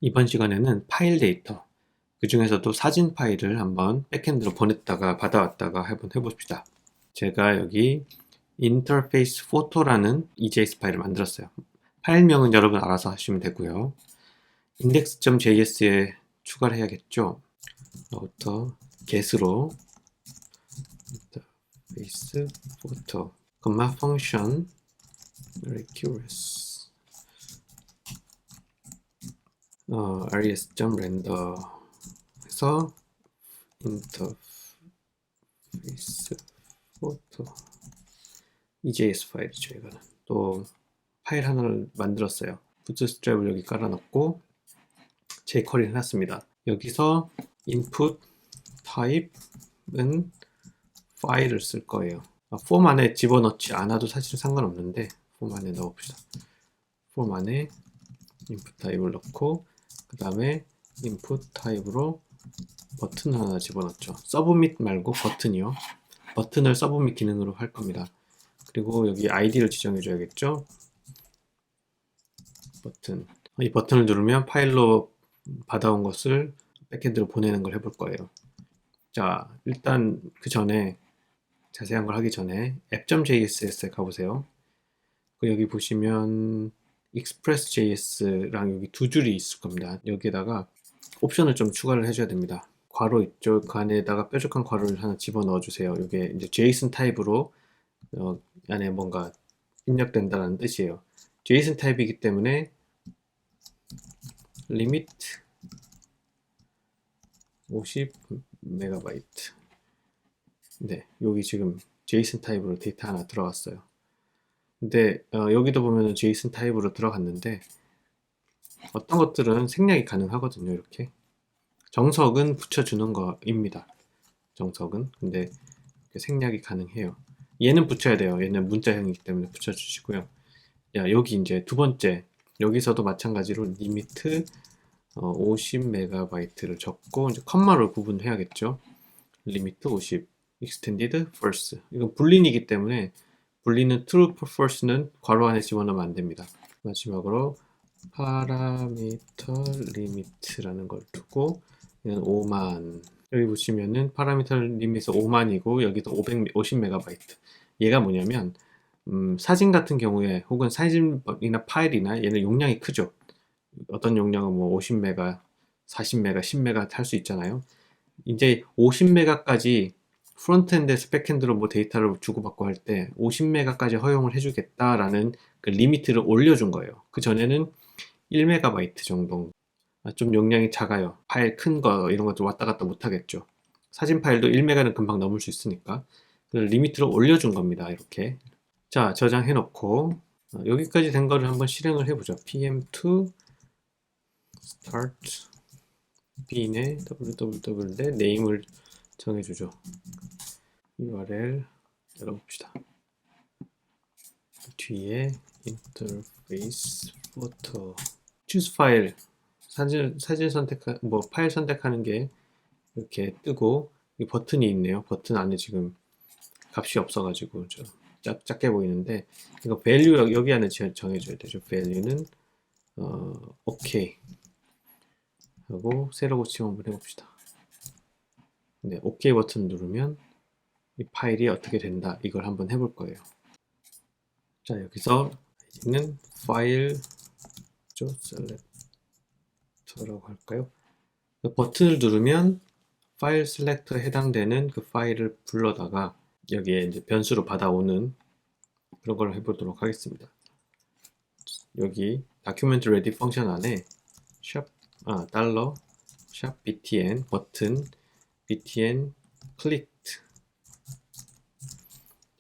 이번 시간에는 파일 데이터, 그 중에서도 사진 파일을 한번 백엔드로 보냈다가 받아왔다가 한번 해봅시다. 제가 여기 인터페이스 포토라는 EJS 파일을 만들었어요. 파일명은 여러분 알아서 하시면 되고요. index.js에 추가를 해야겠죠. 부터 get으로 인터페이스 포토, 컴마 펑션 recurse res.render 해서 인터페이스 포토 EJS 파일이죠. 이거는 또 파일 하나를 만들었어요. 부트스트랩을 여기 깔아놓고 jQuery 해놨습니다. 여기서 input type은 파일을 쓸 거예요. 폼 안에 집어넣지 않아도 사실 상관없는데 폼 안에 넣어봅시다. 폼 안에 input type을 넣고 그 다음에 input type으로 버튼 하나 집어넣죠. 서브밋 말고 버튼이요. 버튼을 서브밋 기능으로 할 겁니다. 그리고 여기 id를 지정해 줘야겠죠. 버튼. 이 버튼을 누르면 파일로 받아온 것을 백엔드로 보내는 걸 해볼 거예요. 자, 일단 그 전에 자세한 걸 하기 전에 app.js에 가보세요. 여기 보시면 express.js랑 여기 두 줄이 있을 겁니다. 여기에다가 옵션을 좀 추가를 해줘야 됩니다. 괄호 있죠? 그 안에다가 뾰족한 괄호를 하나 집어넣어 주세요. 이게 이제 JSON 타입으로 안에 뭔가 입력된다는 뜻이에요. JSON 타입이기 때문에 limit 50MB. 네, 여기 지금 JSON 타입으로 데이터 하나 들어갔어요. 근데 여기도 보면은 JSON 타입으로 들어갔는데 어떤 것들은 생략이 가능하거든요. 이렇게 정석은 붙여주는 거입니다. 정석은. 근데 생략이 가능해요. 얘는 붙여야 돼요. 얘는 문자형이기 때문에 붙여주시고요. 야, 여기 이제 두 번째, 여기서도 마찬가지로 리미트 50MB를 적고 이제 컴마로 구분해야겠죠. 리미트 50, extended false. 이건 불린이기 때문에 불리는 true, false는 괄호 안에 집어넣으면 안 됩니다. 마지막으로 파라미터 리미트라는 걸 두고 얘는 5만. 여기 보시면은 파라미터 리밋이 5만이고 여기도 50MB. 얘가 뭐냐면 사진 같은 경우에 혹은 사진이나 파일이나 얘는 용량이 크죠. 어떤 용량은 뭐 50메가, 40메가, 10메가 탈 수 있잖아요. 이제 50메가까지 프론트엔드에서 백엔드로 뭐 데이터를 주고받고 할 때 50메가까지 허용을 해주겠다라는 그 리미트를 올려준 거예요. 그 전에는 1메가바이트 정도. 좀 용량이 작아요. 파일 큰 거 이런 것도 왔다 갔다 못 하겠죠. 사진 파일도 1메가는 금방 넘을 수 있으니까 리미트를 올려준 겁니다. 이렇게. 자, 저장해 놓고 여기까지 된 거를 한번 실행을 해보죠. pm2 start b인의 www 네임을 정해주죠. URL 열어봅시다. 뒤에 인터페이스 포토 choose 파일 사진 선택 뭐 파일 선택하는 게 이렇게 뜨고 이 버튼이 있네요. 버튼 안에 지금 값이 없어가지고 좀 작게 보이는데 이거 value 여기 안에 정해줘야 되죠. value는 OK 하고 새로 고침 한번 해봅시다. 네, OK 버튼 누르면 이 파일이 어떻게 된다 이걸 한번 해볼 거예요. 자, 여기서 이제는 파일 셀렉터라고 할까요? 버튼을 누르면 파일 셀렉터에 해당되는 그 파일을 불러다가 여기에 이제 변수로 받아오는 그런 걸 해보도록 하겠습니다. 여기 document ready 펑션 안에 달러 샵 btn 버튼 btn clicked.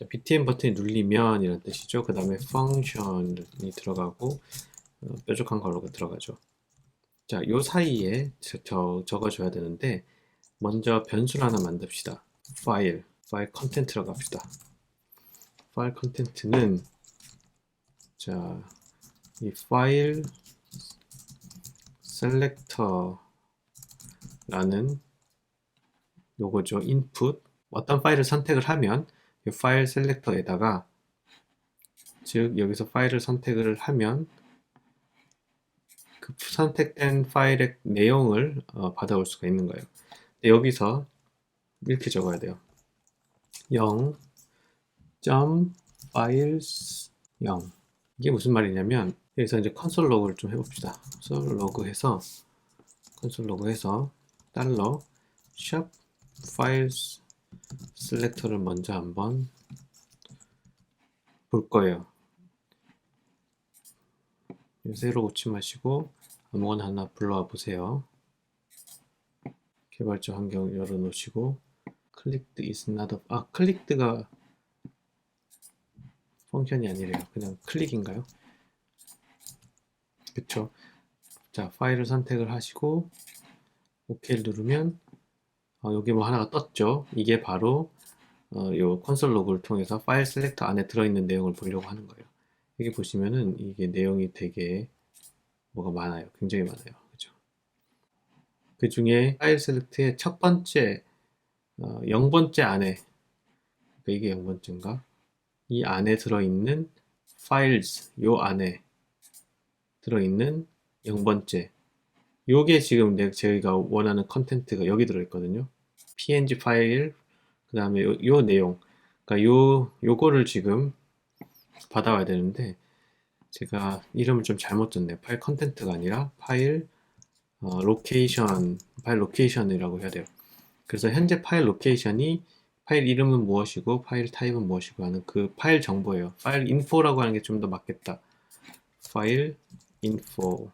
btn 버튼이 눌리면 이런 뜻이죠. 그 다음에 펑션이 들어가고 뾰족한 괄호가 들어가죠. 자, 요 사이에 적어줘야 되는데 먼저 변수를 하나 만듭시다. 파일 컨텐츠라고 합시다. 파일 컨텐츠는 자, 이 파일 셀렉터라는 요거죠. 인풋 어떤 파일을 선택을 하면 이 파일 셀렉터에다가 즉 여기서 파일을 선택을 하면 그 선택된 파일의 내용을 받아올 수가 있는 거예요. 여기서 이렇게 적어야 돼요. 0.files 0. 이게 무슨 말이냐면 여기서 이제 컨솔 로그를 좀 해봅시다. 컨솔 로그해서 달러 샵 files 셀렉터를 먼저 한번 볼 거예요. 세로 고침하시고 아무거나 하나 불러와 보세요. 개발자 환경 열어놓으시고 clicked is not a... clicked가 펑션이 아니래요. 그냥 클릭인가요? 그쵸? 자, 파일을 선택을 하시고 OK를 누르면 여기 뭐 하나가 떴죠. 이게 바로 요 콘솔 로그를 통해서 파일 셀렉터 안에 들어있는 내용을 보려고 하는 거예요. 여기 보시면은 이게 내용이 되게 뭐가 많아요. 굉장히 많아요. 그죠? 그 중에 파일 셀렉트의 첫 번째 0번째 안에, 그러니까 이게 0번째인가? 이 안에 들어있는 files, 요 안에 들어있는 0번째, 요게 지금 저희가 원하는 컨텐트가 여기 들어있거든요. png 파일, 그 다음에 요 내용, 그러니까 요거를 지금 받아와야 되는데 제가 이름을 좀 잘못 줬네요. 파일 컨텐트가 아니라 파일 로케이션, 파일 로케이션이라고 해야 돼요. 그래서 현재 파일 로케이션이 파일 이름은 무엇이고 파일 타입은 무엇이고 하는 그 파일 정보예요. 파일 인포라고 하는 게 좀 더 맞겠다. 파일 인포.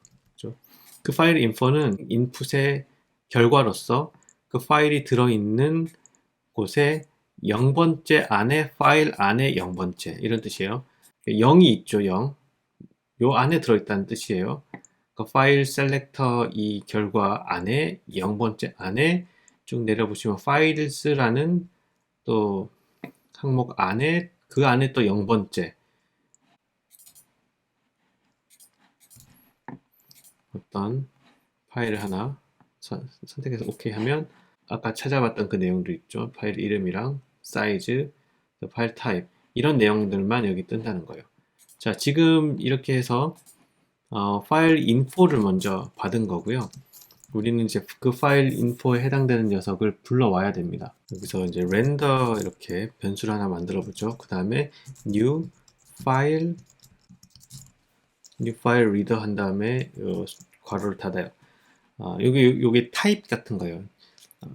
그 파일 인포는 인풋의 결과로서 그 파일이 들어있는 곳에 0번째 안에 파일 안에 0번째 이런 뜻이에요. 0이 있죠. 0. 요 안에 들어있다는 뜻이에요. 그 파일 셀렉터 이 결과 안에 0번째 안에 쭉 내려보시면 파일스라는 또 항목 안에 그 안에 또 0번째 어떤 파일을 하나 선택해서 OK 하면 아까 찾아봤던 그 내용도 있죠. 파일 이름이랑 사이즈, 파일 타입 이런 내용들만 여기 뜬다는 거예요. 자, 지금 이렇게 해서 파일 인포를 먼저 받은 거고요. 우리는 이제 그 파일 인포에 해당되는 녀석을 불러와야 됩니다. 여기서 이제 렌더 이렇게 변수를 하나 만들어 보죠. 그 다음에 new file reader 한 다음에 괄호를 닫아요. 요게 타입 같은 거예요.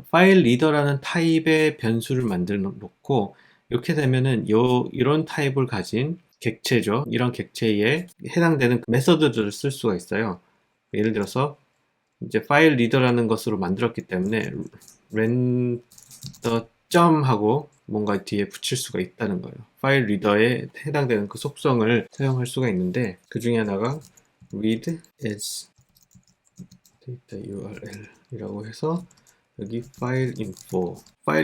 파일 리더라는 타입의 변수를 만들어 놓고 이렇게 되면은 이런 타입을 가진 객체죠. 이런 객체에 해당되는 메서드들을 쓸 수가 있어요. 예를 들어서 이제 파일 리더라는 것으로 만들었기 때문에 렌더 점 하고 뭔가 뒤에 붙일 수가 있다는 거예요. 파일 리더에 해당되는 그 속성을 사용할 수가 있는데 그 중에 하나가 read as data url 이라고 해서 여기 파일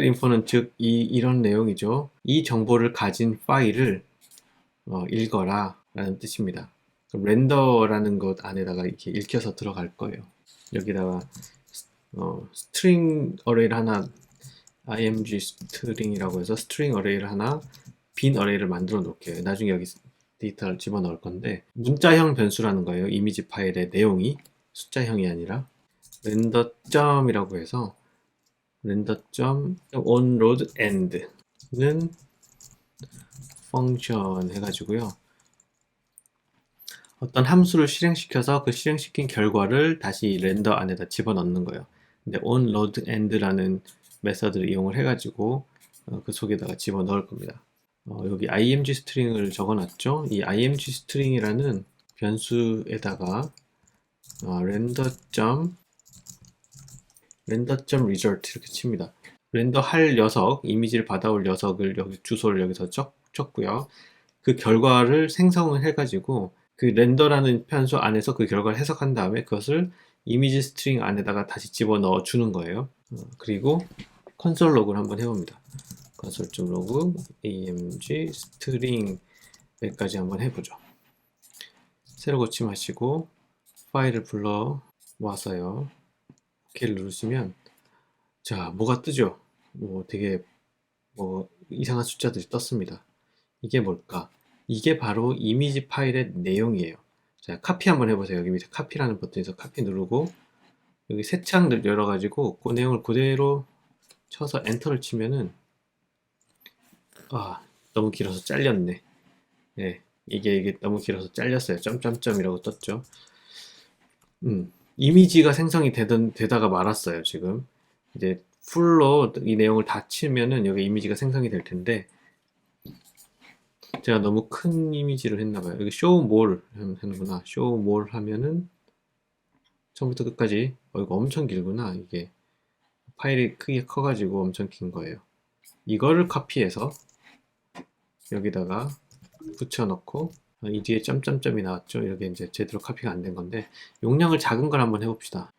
인포는 즉 이런 내용이죠. 이 정보를 가진 파일을 읽어라 라는 뜻입니다. 렌더라는 것 안에다가 이렇게 읽혀서 들어갈 거예요. 여기다가 스트링 어레이를 하나 img 스트링이라고 해서 스트링 어레이를 하나 빈 어레이를 만들어 놓을게요. 나중에 여기 데이터를 집어넣을 건데 문자형 변수라는 거예요. 이미지 파일의 내용이 숫자형이 아니라 렌더 점이라고 해서 렌더 점 onload end는 펑션 해가지고요. 어떤 함수를 실행시켜서 그 실행시킨 결과를 다시 렌더 안에다 집어넣는 거예요. 근데 onloadend라는 메서드를 이용을 해가지고 그 속에다가 집어넣을 겁니다. 여기 img 스트링을 적어놨죠. 이 img 스트링이라는 변수에다가 render.result 이렇게 칩니다. 렌더할 녀석, 이미지를 받아올 녀석을 여기 주소를 여기서 쳤고요. 그 결과를 생성을 해가지고 그 렌더라는 변수 안에서 그 결과를 해석한 다음에 그것을 이미지 스트링 안에다가 다시 집어넣어 주는 거예요. 그리고 컨솔 로그를 한번 해봅니다. 컨솔 로그 img 스트링 여기까지 한번 해보죠. 새로 고침하시고 파일을 불러 와서요. OK를 누르시면 자, 뭐가 뜨죠? 되게 이상한 숫자들이 떴습니다. 이게 뭘까? 이게 바로 이미지 파일의 내용이에요. 자, 카피 한번 해보세요. 여기 밑에 카피라는 버튼에서 카피 누르고 여기 새 창 열어가지고 그 내용을 그대로 쳐서 엔터를 치면은 너무 길어서 잘렸네. 네, 이게 너무 길어서 잘렸어요. 점점점이라고 떴죠. 이미지가 생성이 되다가 말았어요. 지금 이제 풀로 이 내용을 다 치면은 여기 이미지가 생성이 될 텐데 제가 너무 큰 이미지를 했나봐요. 여기 show more 하는구나. show more 하면은 처음부터 끝까지 이거 엄청 길구나. 이게 파일이 크게 커가지고 엄청 긴 거예요. 이거를 카피해서 여기다가 붙여넣고 이 뒤에 점점점이 나왔죠. 이렇게 이제 제대로 카피가 안 된 건데 용량을 작은 걸 한번 해봅시다.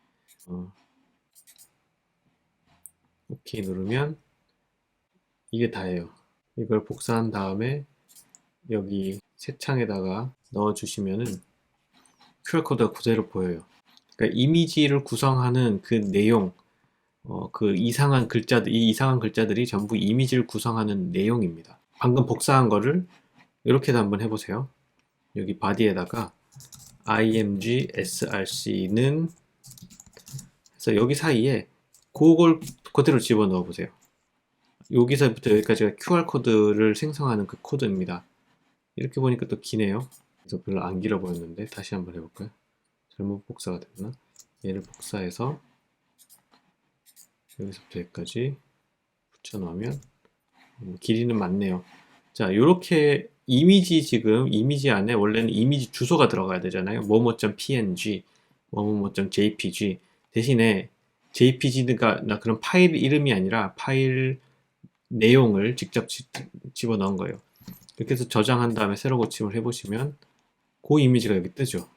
오케이 누르면 이게 다예요. 이걸 복사한 다음에 여기 새 창에다가 넣어주시면은 QR코드가 그대로 보여요. 그러니까 이미지를 구성하는 그 내용, 그 이상한 글자들, 이 이상한 글자들이 전부 이미지를 구성하는 내용입니다. 방금 복사한 거를 이렇게도 한번 해보세요. 여기 바디에다가 img src는 해서 여기 사이에 그걸 그대로 집어넣어 보세요. 여기서부터 여기까지가 QR코드를 생성하는 그 코드입니다. 이렇게 보니까 또 기네요. 그래서 별로 안 길어 보였는데 다시 한번 해볼까요? 잘못 복사가 됐나? 얘를 복사해서 여기서부터 여기까지 붙여 넣으면 길이는 맞네요. 자, 이렇게 이미지 지금 이미지 안에 원래는 이미지 주소가 들어가야 되잖아요. 뭐뭐.png, 뭐뭐.jpg 대신에 JPG가 그런 파일 이름이 아니라 파일 내용을 직접 집어넣은 거예요. 이렇게 해서 저장한 다음에 새로 고침을 해보시면 그 이미지가 여기 뜨죠.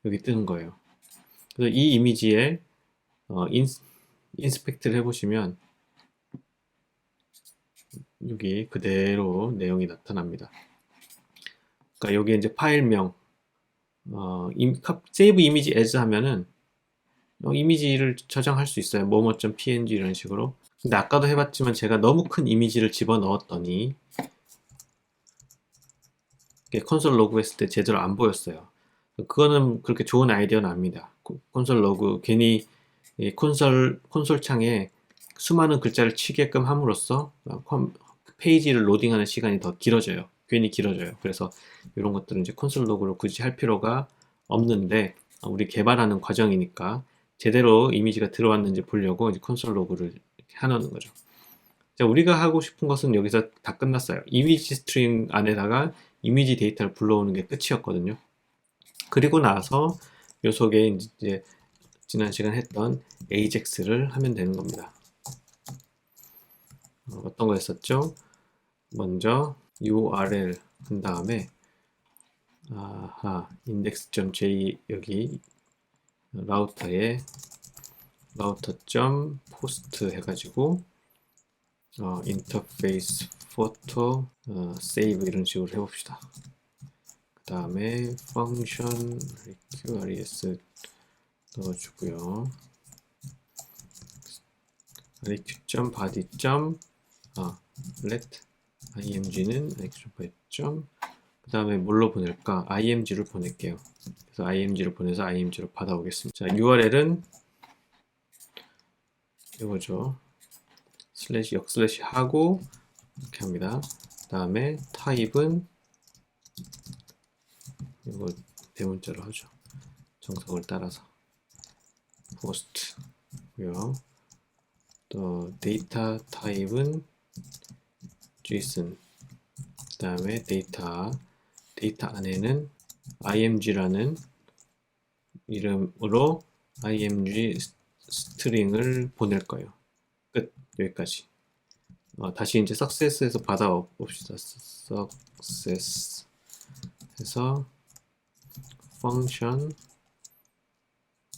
여기 뜨는 거예요. 그래서 이 이미지에 인스펙트를 해보시면 여기 그대로 내용이 나타납니다. 그러니까 여기 이제 파일명 세이브 이미지 as 하면은 이미지를 저장할 수 있어요. 뭐뭐.png 이런 식으로. 근데 아까도 해봤지만 제가 너무 큰 이미지를 집어넣었더니 콘솔 로그 했을 때 제대로 안 보였어요. 그거는 그렇게 좋은 아이디어는 아닙니다. 콘솔 로그 괜히 콘솔 창에 수많은 글자를 치게끔 함으로써 페이지를 로딩하는 시간이 더 길어져요. 괜히 길어져요. 그래서 이런 것들은 이제 콘솔 로그를 굳이 할 필요가 없는데 우리 개발하는 과정이니까 제대로 이미지가 들어왔는지 보려고 이제 콘솔 로그를 해놓는 거죠. 자, 우리가 하고 싶은 것은 여기서 다 끝났어요. 이미지 스트링 안에다가 이미지 데이터를 불러오는 게 끝이었거든요. 그리고 나서 요 속에 이제 지난 시간 했던 AJAX를 하면 되는 겁니다. 어떤 거 했었죠? 먼저 URL 한 다음에 index.j 여기 라우터에 router.post 해가지고 인터페이스 포토 save 이런 식으로 해봅시다. 그 다음에 function reqres 넣어주고요. req.body. let img는 req.body. 그 다음에 뭘로 보낼까? img를 보낼게요. 그래서 img를 보내서 img로 받아오겠습니다. 자, URL은 이거죠. 슬래시 역슬래시 하고 이렇게 합니다. 그 다음에 타입은 이거 대문자로 하죠. 정석을 따라서 post고요. 또 데이터 타입은 JSON. 그 다음에 데이터 안에는 img라는 이름으로 img 스트링을 보낼 거예요. 끝. 여기까지. 다시 이제 success에서 받아봅시다. success 해서 function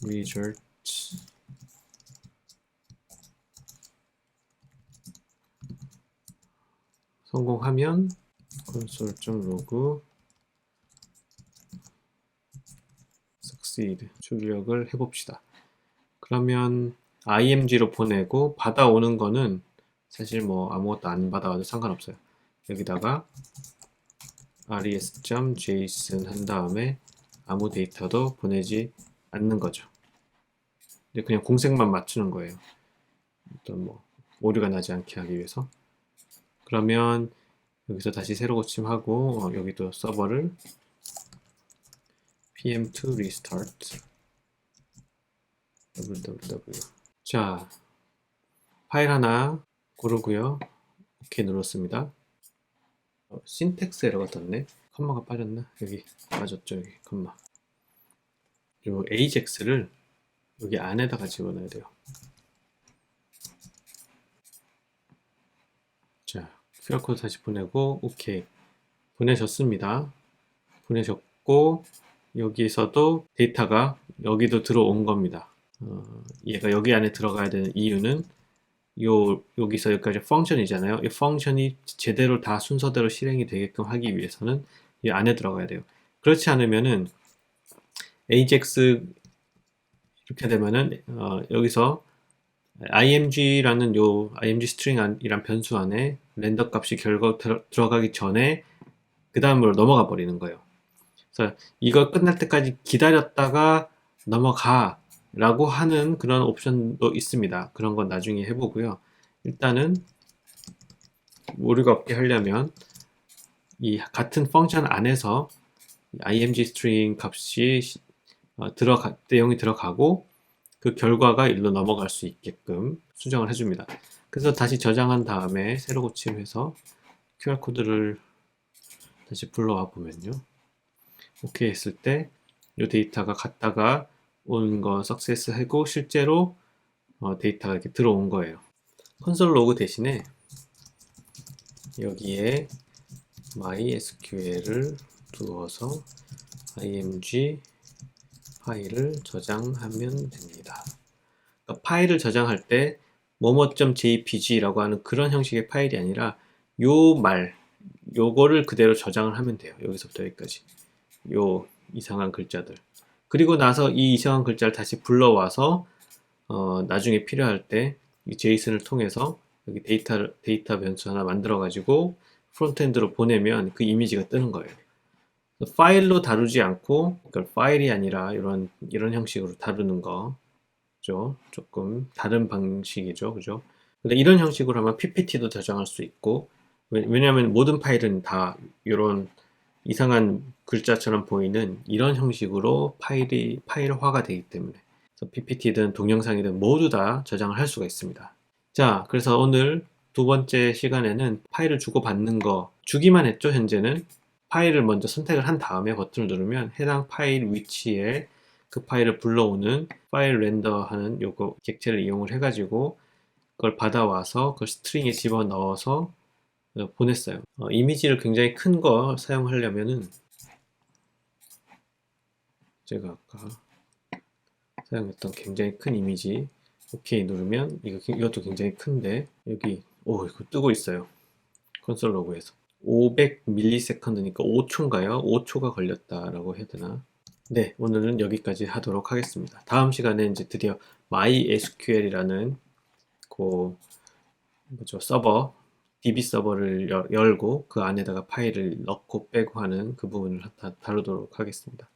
result 성공하면 console.log succeed 출력을 해봅시다. 그러면 img로 보내고 받아오는 거는 사실 뭐 아무것도 안 받아와도 상관없어요. 여기다가 res.json 한 다음에 아무 데이터도 보내지 않는 거죠. 이제 그냥 공색만 맞추는 거예요. 어떤 뭐 오류가 나지 않게 하기 위해서. 그러면 여기서 다시 새로 고침하고 여기도 서버를 pm2 restart www. 자, 파일 하나 고르고요. 오케이 눌렀습니다. 신텍스 에러가 떴네. 컴마가 빠졌나? 여기 빠졌죠. 여기 컴마. 요 AJAX를 여기 안에다가 집어넣어야 돼요. 자, QR코드 다시 보내고 오케이 보내셨습니다. 보내셨고 여기서도 데이터가 여기도 들어온 겁니다. 얘가 여기 안에 들어가야 되는 이유는 여기서 여기까지 펑션이잖아요. 이 펑션이 제대로 다 순서대로 실행이 되게끔 하기 위해서는 이 안에 들어가야 돼요. 그렇지 않으면은 AJAX 이렇게 되면은 여기서 img라는 요 img string이란 변수 안에 렌더 값이 결과 들어가기 전에 그 다음으로 넘어가 버리는 거예요. 그래서 이거 끝날 때까지 기다렸다가 넘어가 라고 하는 그런 옵션도 있습니다. 그런 건 나중에 해보고요. 일단은 오류가 없게 하려면 이 같은 펑션 안에서 img string 값이 내용이 들어가고 그 결과가 일로 넘어갈 수 있게끔 수정을 해줍니다. 그래서 다시 저장한 다음에 새로 고침해서 QR코드를 다시 불러와 보면요. 오케이 했을 때 이 데이터가 갔다가 오는 거 석세스 하고 실제로 데이터가 이렇게 들어온 거예요. 콘솔 로그 대신에 여기에 MySQL을 두어서 img 파일을 저장하면 됩니다. 그러니까 파일을 저장할 때 뭐뭐.jpg라고 하는 그런 형식의 파일이 아니라 요거를 그대로 저장을 하면 돼요. 여기서부터 여기까지 요 이상한 글자들. 그리고 나서 이 이상한 글자를 다시 불러와서 나중에 필요할 때 이 제이슨을 통해서 여기 데이터 변수 하나 만들어 가지고 프론트엔드로 보내면 그 이미지가 뜨는 거예요. 파일로 다루지 않고 그러니까 파일이 아니라 이런 형식으로 다루는 거죠. 조금 다른 방식이죠. 그죠? 근데 이런 형식으로 하면 PPT도 저장할 수 있고 왜냐하면 모든 파일은 다 이런 이상한 글자처럼 보이는 이런 형식으로 파일화가 되기 때문에 그래서 PPT든 동영상이든 모두 다 저장을 할 수가 있습니다. 자, 그래서 오늘 두 번째 시간에는 파일을 주고받는 거 주기만 했죠. 현재는 파일을 먼저 선택을 한 다음에 버튼을 누르면 해당 파일 위치에 그 파일을 불러오는 파일 렌더하는 요거 객체를 이용을 해가지고 그걸 받아와서 그 스트링에 집어넣어서 보냈어요. 이미지를 굉장히 큰 거 사용하려면은 제가 아까 사용했던 굉장히 큰 이미지 오케이 누르면 이것도 굉장히 큰데 여기 이거 뜨고 있어요. 콘솔 로그에서 500ms니까 5초인가요? 5초가 걸렸다라고 해야 되나? 네, 오늘은 여기까지 하도록 하겠습니다. 다음 시간에 이제 드디어 MySQL이라는 그 서버 DB 서버를 열고 그 안에다가 파일을 넣고 빼고 하는 그 부분을 다루도록 하겠습니다.